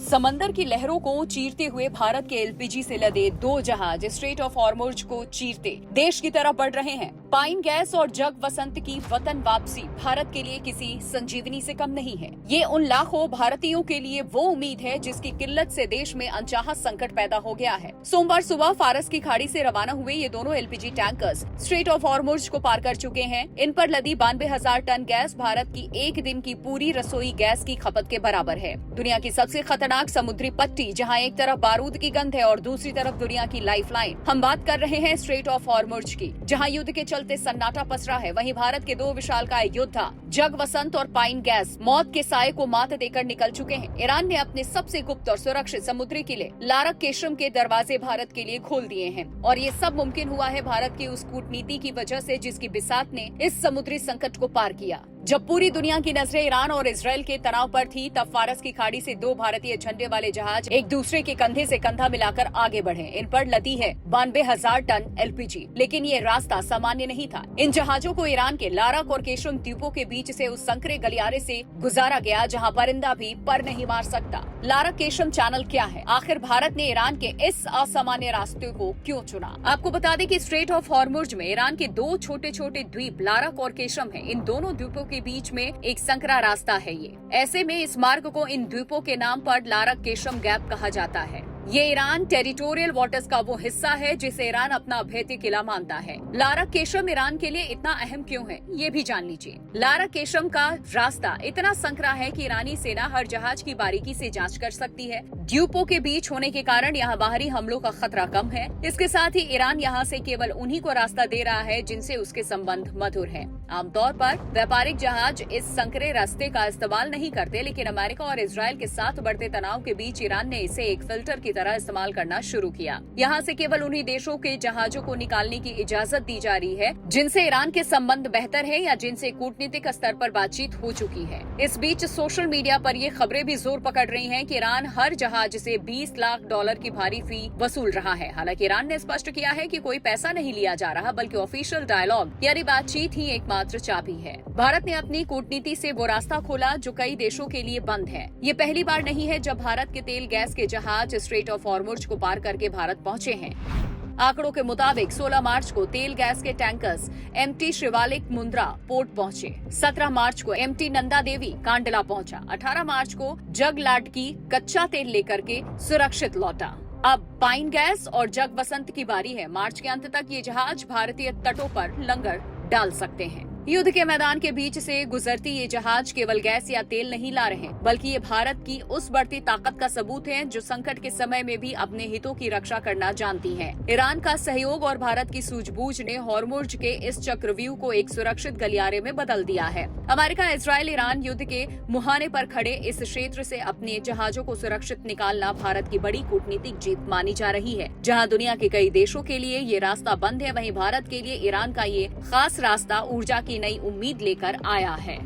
समंदर की लहरों को चीरते हुए भारत के एलपीजी से लदे दो जहाज स्ट्रेट ऑफ हॉर्मुज को चीरते देश की तरफ बढ़ रहे हैं। पाइन गैस और जग वसंत की वतन वापसी भारत के लिए किसी संजीवनी से कम नहीं है। ये उन लाखों भारतीयों के लिए वो उम्मीद है जिसकी किल्लत से देश में अनचाहा संकट पैदा हो गया है। सोमवार सुबह फारस की खाड़ी से रवाना हुए ये दोनों LPG tankers straight of Hormuz को पार कर चुके हैं। इन पर लदी 92,000 टन गैस भारत की एक दिन की पूरी रसोई गैस की खपत के बराबर है। दुनिया की सबसे खतरनाक समुद्री पट्टी, जहां एक तरफ बारूद की गंध है और दूसरी तरफ दुनिया की लाइफलाइन। हम बात कर रहे हैं स्ट्रेट ऑफ हॉर्मुज की, जहां युद्ध के चलते सन्नाटा पसरा है। वहीं भारत के दो विशालकाय योद्धा जग वसंत और पाइन गैस मौत के साये को मात देकर निकल चुके हैं। ईरान ने अपने सबसे गुप्त और सुरक्षित समुद्री किले लारक केशम के दरवाजे भारत के लिए खोल दिए हैं और ये सब मुमकिन हुआ है भारत की उस कूटनीति की वजह से जिसकी बिसात ने इस समुद्री संकट को पार किया। जब पूरी दुनिया की नजरें ईरान और इजरायल के तनाव पर थी, तब फारस की खाड़ी से दो भारतीय झंडे वाले जहाज एक दूसरे के कंधे से कंधा मिलाकर आगे बढ़े। इन पर लदी है 92,000 टन एलपीजी, लेकिन ये रास्ता सामान्य नहीं था। इन जहाजों को ईरान के लारक और केशम द्वीपों के बीच से उस संकरे गलियारे से गुजारा गया जहां परिंदा भी पर नहीं मार सकता। लारक केशम चैनल क्या है? आखिर भारत ने ईरान के इस असामान्य रास्ते को क्यों चुना? आपको बता दें कि स्ट्रेट ऑफ हॉर्मुज में ईरान के दो छोटे छोटे द्वीप लारक और केशम है। इन दोनों द्वीपों के बीच में एक संकरा रास्ता है। ये ऐसे में इस मार्ग को इन द्वीपों के नाम पर लारक केशम गैप कहा जाता है। ये ईरान टेरिटोरियल वाटर्स का वो हिस्सा है जिसे ईरान अपना अभेद्य किला मानता है। लारक केशम ईरान के लिए इतना अहम क्यों है, ये भी जान लीजिए। लारक केशम का रास्ता इतना संकरा है कि ईरानी सेना हर जहाज की बारीकी से जांच कर सकती है। द्वीपों के बीच होने के कारण यहाँ बाहरी हमलों का खतरा कम है। इसके साथ ही ईरान यहाँ से केवल उन्हीं को रास्ता दे रहा है जिनसे उसके संबंध मधुर है। आमतौर पर व्यापारिक जहाज इस संकरे रास्ते का इस्तेमाल नहीं करते, लेकिन अमेरिका और इजरायल के साथ बढ़ते तनाव के बीच ईरान ने इसे एक फिल्टर की तरह इस्तेमाल करना शुरू किया। यहाँ से केवल उन्हीं देशों के जहाजों को निकालने की इजाजत दी जा रही है जिनसे ईरान के संबंध बेहतर है या जिनसे कूटनीतिक स्तर पर बातचीत हो चुकी है। इस बीच सोशल मीडिया पर ये खबरें भी जोर पकड़ रही हैं कि ईरान हर जहाज से $20 लाख की भारी फी वसूल रहा है। हालांकि ईरान ने स्पष्ट किया है कि कोई पैसा नहीं लिया जा रहा, बल्कि ऑफिशियल डायलॉग यानी बातचीत ही एकमात्र चाबी है। भारत ने अपनी कूटनीति से वो रास्ता खोला जो कई देशों के लिए बंद है। ये पहली बार नहीं है जब भारत के तेल गैस के जहाज स्ट्रेट ऑफ हॉर्मुज को पार करके भारत पहुंचे हैं। आंकड़ों के मुताबिक 16 मार्च को तेल गैस के tankers MT Shivalik Mundra port पहुंचे। 17 मार्च को एमटी नंदा देवी कांडला पहुंचा। 18 मार्च को जग लाडकी कच्चा तेल लेकर के सुरक्षित लौटा। अब पाइन गैस और जग वसंत की बारी है। मार्च के अंत तक ये जहाज भारतीय तटों पर लंगर डाल सकते हैं। युद्ध के मैदान के बीच से गुजरती ये जहाज केवल गैस या तेल नहीं ला रहे, बल्कि ये भारत की उस बढ़ती ताकत का सबूत है जो संकट के समय में भी अपने हितों की रक्षा करना जानती है। ईरान का सहयोग और भारत की सूझबूझ ने हॉर्मुज के इस चक्रव्यूह को एक सुरक्षित गलियारे में बदल दिया है। अमेरिका, इजरायल, ईरान युद्ध के मुहाने पर खड़े इस क्षेत्र से अपने जहाजों को सुरक्षित निकालना भारत की बड़ी कूटनीतिक जीत मानी जा रही है। जहाँ दुनिया के कई देशों के लिए ये रास्ता बंद है, वहीं भारत के लिए ईरान का ये खास रास्ता ऊर्जा की नई उम्मीद लेकर आया है।